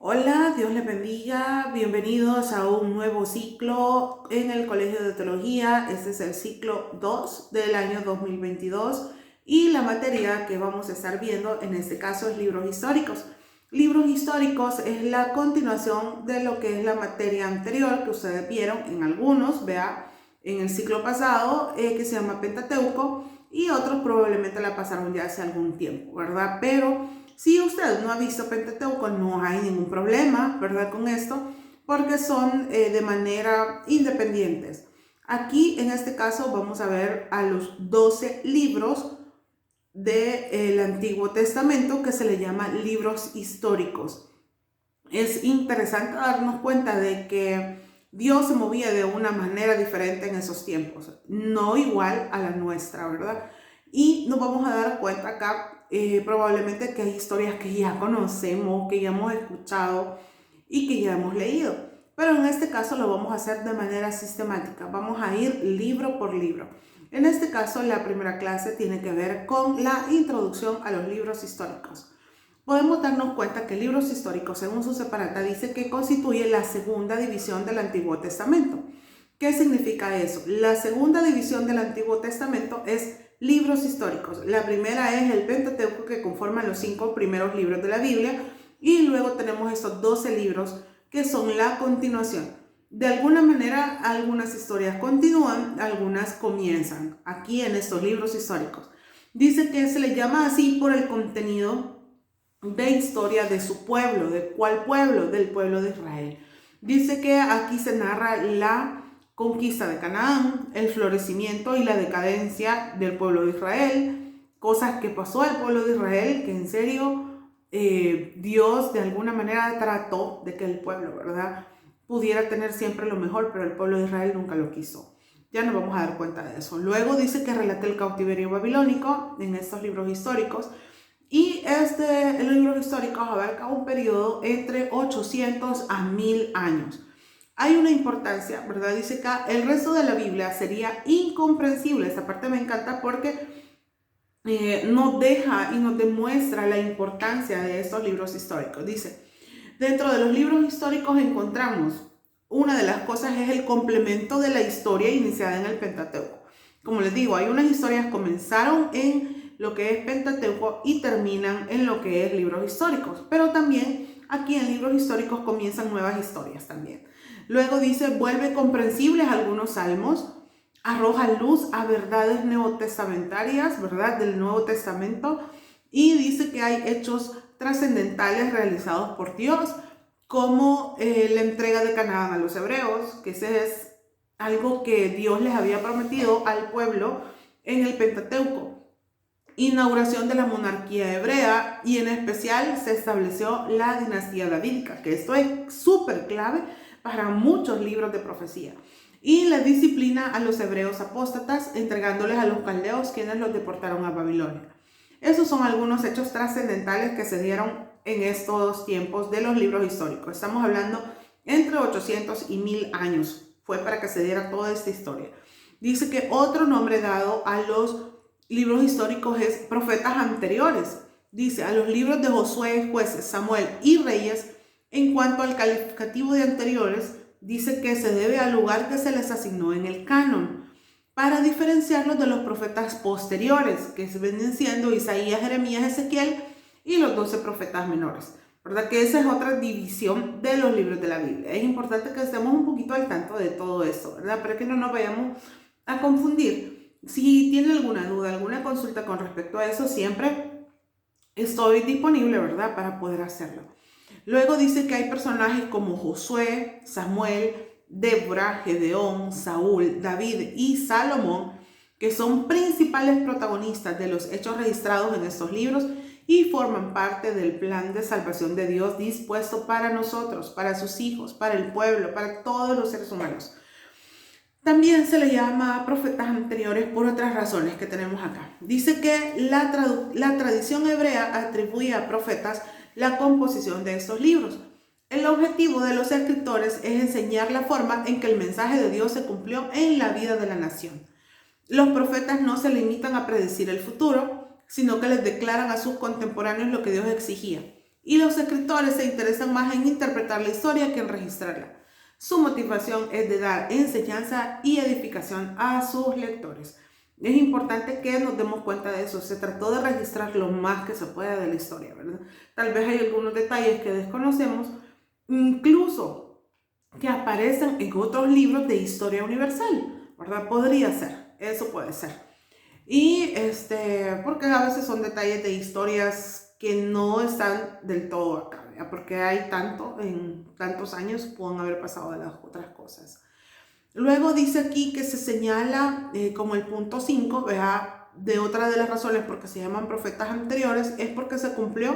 Hola, Dios les bendiga. Bienvenidos a un nuevo ciclo en el Colegio de Teología. Este es el ciclo 2 del año 2022 y la materia que vamos a estar viendo en este caso es libros históricos. Libros históricos es la continuación de lo que es la materia anterior que ustedes vieron en algunos, vea, en el ciclo pasado que se llama Pentateuco y otros probablemente la pasaron ya hace algún tiempo, ¿verdad? Pero si usted no ha visto Pentateuco, no hay ningún problema, ¿verdad? Con esto, porque son de manera independientes. Aquí, en este caso, vamos a ver a los 12 libros del Antiguo Testamento que se le llama libros históricos. Es interesante darnos cuenta de que Dios se movía de una manera diferente en esos tiempos, no igual a la nuestra, ¿verdad? Y nos vamos a dar cuenta acá probablemente que hay historias que ya conocemos, que ya hemos escuchado y que ya hemos leído. Pero en este caso lo vamos a hacer de manera sistemática, vamos a ir libro por libro. En este caso la primera clase tiene que ver con la introducción a los libros históricos. Podemos darnos cuenta que libros históricos, según su separata, dice que constituye la segunda división del Antiguo Testamento. ¿Qué significa eso? La segunda división del Antiguo Testamento es libros históricos. La primera es el Pentateuco, que conforman los 5 primeros libros de la Biblia, y luego tenemos estos 12 libros que son la continuación. De alguna manera, algunas historias continúan, algunas comienzan aquí en estos libros históricos. Dice que se le llama así por el contenido de historia de su pueblo. ¿De cuál pueblo? Del pueblo de Israel. Dice que aquí se narra la conquista de Canaán, el florecimiento y la decadencia del pueblo de Israel, cosas que pasó al pueblo de Israel, que en serio Dios de alguna manera trató de que el pueblo, ¿verdad?, pudiera tener siempre lo mejor, pero el pueblo de Israel nunca lo quiso. Ya nos vamos a dar cuenta de eso. Luego dice que relata el cautiverio babilónico en estos libros históricos. Y el libro histórico abarca un periodo entre 800 a 1000 años. Hay una importancia, ¿verdad? Dice que el resto de la Biblia sería incomprensible. Esta parte me encanta porque nos deja y nos demuestra la importancia de estos libros históricos. Dice, dentro de los libros históricos encontramos, una de las cosas es el complemento de la historia iniciada en el Pentateuco. Como les digo, hay unas historias que comenzaron en lo que es Pentateuco y terminan en lo que es libros históricos, pero también aquí en libros históricos comienzan nuevas historias también. Luego dice, vuelve comprensibles algunos salmos, arroja luz a verdades neotestamentarias, ¿verdad?, del Nuevo Testamento, y dice que hay hechos trascendentales realizados por Dios, como la entrega de Canaán a los hebreos, que ese es algo que Dios les había prometido al pueblo en el Pentateuco. Inauguración de la monarquía hebrea y en especial se estableció la dinastía davídica, que esto es súper clave para muchos libros de profecía. Y la disciplina a los hebreos apóstatas, entregándoles a los caldeos, quienes los deportaron a Babilonia. Esos son algunos hechos trascendentales que se dieron en estos tiempos de los libros históricos. Estamos hablando entre 800 y 1000 años. Fue para que se diera toda esta historia. Dice que otro nombre dado a los libros históricos es profetas anteriores. Dice, a los libros de Josué, Jueces, Samuel y Reyes, en cuanto al calificativo de anteriores, dice que se debe al lugar que se les asignó en el canon, para diferenciarlos de los profetas posteriores, que se vienen siendo Isaías, Jeremías, Ezequiel y los 12 profetas menores. ¿Verdad? Que esa es otra división de los libros de la Biblia. Es importante que estemos un poquito al tanto de todo esto, ¿verdad? Para que no nos vayamos a confundir. Si tiene alguna duda, alguna consulta con respecto a eso, siempre estoy disponible, ¿verdad?, para poder hacerlo. Luego dice que hay personajes como Josué, Samuel, Débora, Gedeón, Saúl, David y Salomón, que son principales protagonistas de los hechos registrados en estos libros y forman parte del plan de salvación de Dios dispuesto para nosotros, para sus hijos, para el pueblo, para todos los seres humanos. También se le llama profetas anteriores por otras razones que tenemos acá. Dice que la tradición hebrea atribuye a profetas la composición de estos libros. El objetivo de los escritores es enseñar la forma en que el mensaje de Dios se cumplió en la vida de la nación. Los profetas no se limitan a predecir el futuro, sino que les declaran a sus contemporáneos lo que Dios exigía. y los escritores se interesan más en interpretar la historia que en registrarla. Su motivación es de dar enseñanza y edificación a sus lectores. Es importante que nos demos cuenta de eso. Se trató de registrar lo más que se pueda de la historia, ¿verdad? Tal vez hay algunos detalles que desconocemos, incluso que aparecen en otros libros de historia universal, ¿verdad? Podría ser, eso puede ser. Y porque a veces son detalles de historias que no están del todo acá, ¿verdad? Porque hay en tantos años pueden haber pasado de las otras cosas. Luego dice aquí que se señala como el punto 5, ¿verdad? De otra de las razones por qué se llaman profetas anteriores es porque se cumplió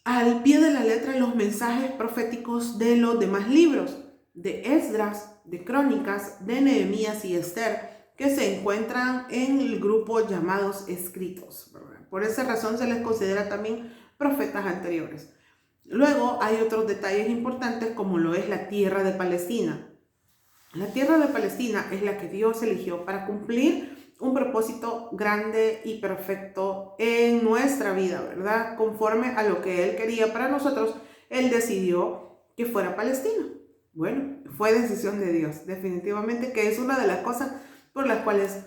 al pie de la letra los mensajes proféticos de los demás libros, de Esdras, de Crónicas, de Nehemías y Esther, que se encuentran en el grupo llamados escritos, ¿verdad? Por esa razón se les considera también profetas anteriores. Luego hay otros detalles importantes como lo es la tierra de Palestina. La tierra de Palestina es la que Dios eligió para cumplir un propósito grande y perfecto en nuestra vida, ¿verdad? Conforme a lo que Él quería para nosotros, Él decidió que fuera Palestina. Bueno, fue decisión de Dios, definitivamente, que es una de las cosas por las cuales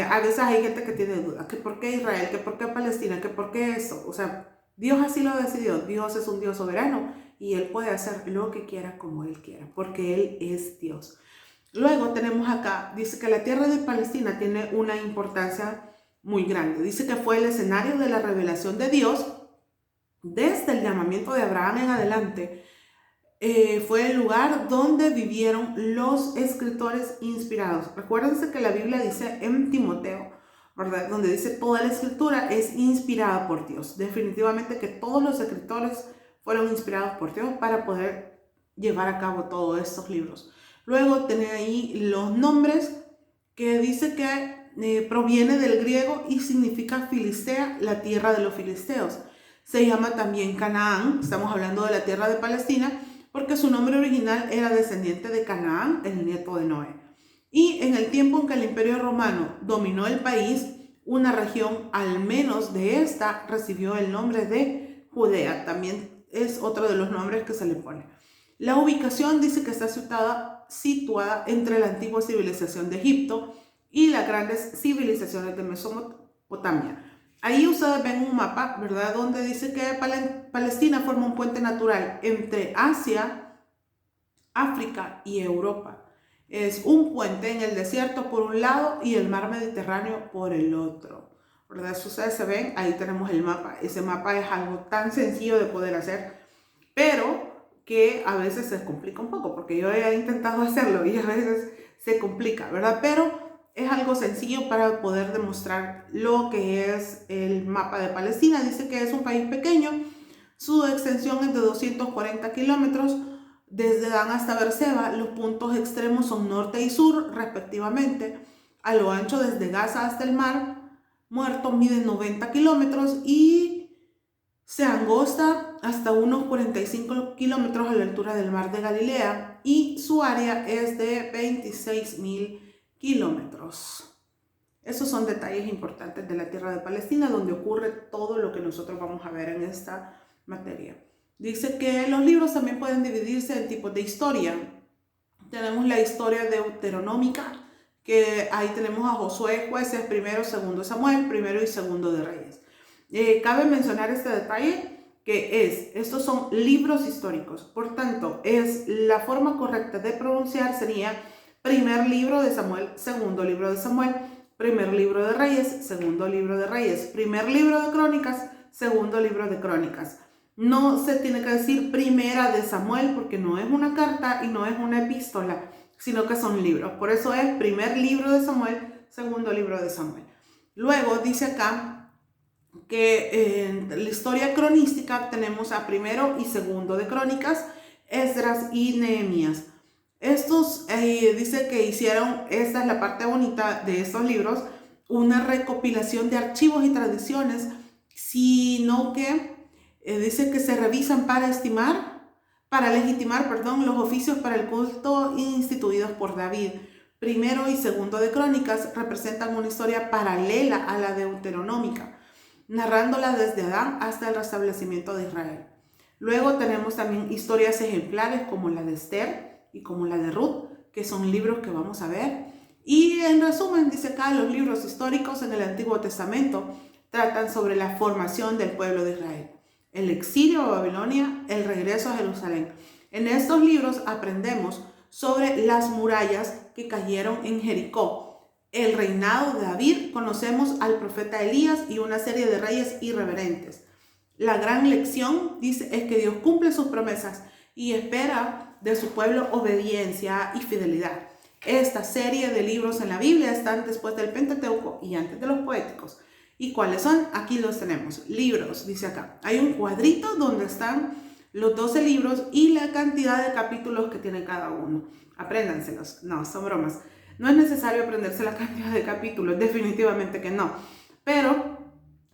a veces hay gente que tiene dudas, que por qué Israel, que por qué Palestina, que por qué eso. O sea, Dios así lo decidió. Dios es un Dios soberano y Él puede hacer lo que quiera como Él quiera, porque Él es Dios. Luego tenemos acá, dice que la tierra de Palestina tiene una importancia muy grande. Dice que fue el escenario de la revelación de Dios desde el llamamiento de Abraham en adelante. Fue el lugar donde vivieron los escritores inspirados. Recuérdense que la Biblia dice en Timoteo, ¿verdad? Donde dice toda la escritura es inspirada por Dios. Definitivamente que todos los escritores fueron inspirados por Dios para poder llevar a cabo todos estos libros. Luego tiene ahí los nombres que dice que proviene del griego y significa Filistea, la tierra de los filisteos. Se llama también Canaán, estamos hablando de la tierra de Palestina, porque su nombre original era descendiente de Canaán, el nieto de Noé. Y en el tiempo en que el Imperio Romano dominó el país, una región al menos de esta recibió el nombre de Judea. También es otro de los nombres que se le pone. La ubicación dice que está situada entre la antigua civilización de Egipto y las grandes civilizaciones de Mesopotamia. Ahí ustedes ven un mapa, ¿verdad? Donde dice que Palestina forma un puente natural entre Asia, África y Europa. Es un puente en el desierto por un lado y el mar Mediterráneo por el otro, ¿verdad? Si ustedes se ven, ahí tenemos el mapa. Ese mapa es algo tan sencillo de poder hacer, pero que a veces se complica un poco, porque yo he intentado hacerlo y a veces se complica, ¿verdad? Pero es algo sencillo para poder demostrar lo que es el mapa de Palestina. Dice que es un país pequeño, su extensión es de 240 kilómetros, desde Dan hasta Beerseba. Los puntos extremos son norte y sur, respectivamente. A lo ancho desde Gaza hasta el mar Muerto mide 90 kilómetros y se angosta hasta unos 45 kilómetros a la altura del mar de Galilea y su área es de 26.000 kilómetros. Esos son detalles importantes de la tierra de Palestina, donde ocurre todo lo que nosotros vamos a ver en esta materia. Dice que los libros también pueden dividirse en tipos de historia. Tenemos la historia deuteronómica, que ahí tenemos a Josué, Jueces, primero, segundo Samuel, primero y segundo de Reyes. Cabe mencionar este detalle que estos son libros históricos, por tanto, la forma correcta de pronunciar sería primer libro de Samuel, segundo libro de Samuel, primer libro de Reyes, segundo libro de Reyes, primer libro de Crónicas, segundo libro de Crónicas. No se tiene que decir primera de Samuel porque no es una carta y no es una epístola, sino que son libros. Por eso es primer libro de Samuel, segundo libro de Samuel. Luego dice acá que en la historia cronística tenemos a primero y segundo de Crónicas, Esdras y Nehemías. Estos dice que hicieron, esta es la parte bonita de estos libros, una recopilación de archivos y tradiciones, sino que dice que se revisan para legitimar los oficios para el culto instituidos por David. Primero y segundo de Crónicas representan una historia paralela a la deuteronómica. narrándola desde Adán hasta el restablecimiento de Israel. Luego tenemos también historias ejemplares como la de Esther y como la de Ruth, que son libros que vamos a ver. Y en resumen, dice acá, los libros históricos en el Antiguo Testamento tratan sobre la formación del pueblo de Israel, el exilio a Babilonia, el regreso a Jerusalén. En estos libros aprendemos sobre las murallas que cayeron en Jericó, el reinado de David, conocemos al profeta Elías y una serie de reyes irreverentes. La gran lección, dice, es que Dios cumple sus promesas y espera de su pueblo obediencia y fidelidad. Esta serie de libros en la Biblia están después del Pentateuco y antes de los poéticos. ¿Y cuáles son? Aquí los tenemos. Libros, dice acá. Hay un cuadrito donde están los 12 libros y la cantidad de capítulos que tiene cada uno. Apréndanselos. No, son bromas. No es necesario aprenderse la cantidad de capítulos, definitivamente que no. Pero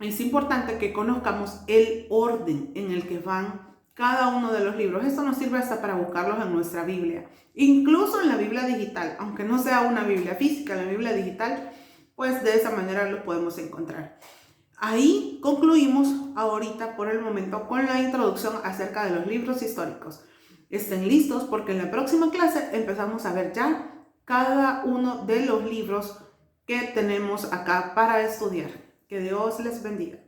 es importante que conozcamos el orden en el que van cada uno de los libros. Esto nos sirve hasta para buscarlos en nuestra Biblia. Incluso en la Biblia digital, aunque no sea una Biblia física, en la Biblia digital, pues de esa manera lo podemos encontrar. Ahí concluimos ahorita por el momento con la introducción acerca de los libros históricos. Estén listos porque en la próxima clase empezamos a ver ya cada uno de los libros que tenemos acá para estudiar. Que Dios les bendiga.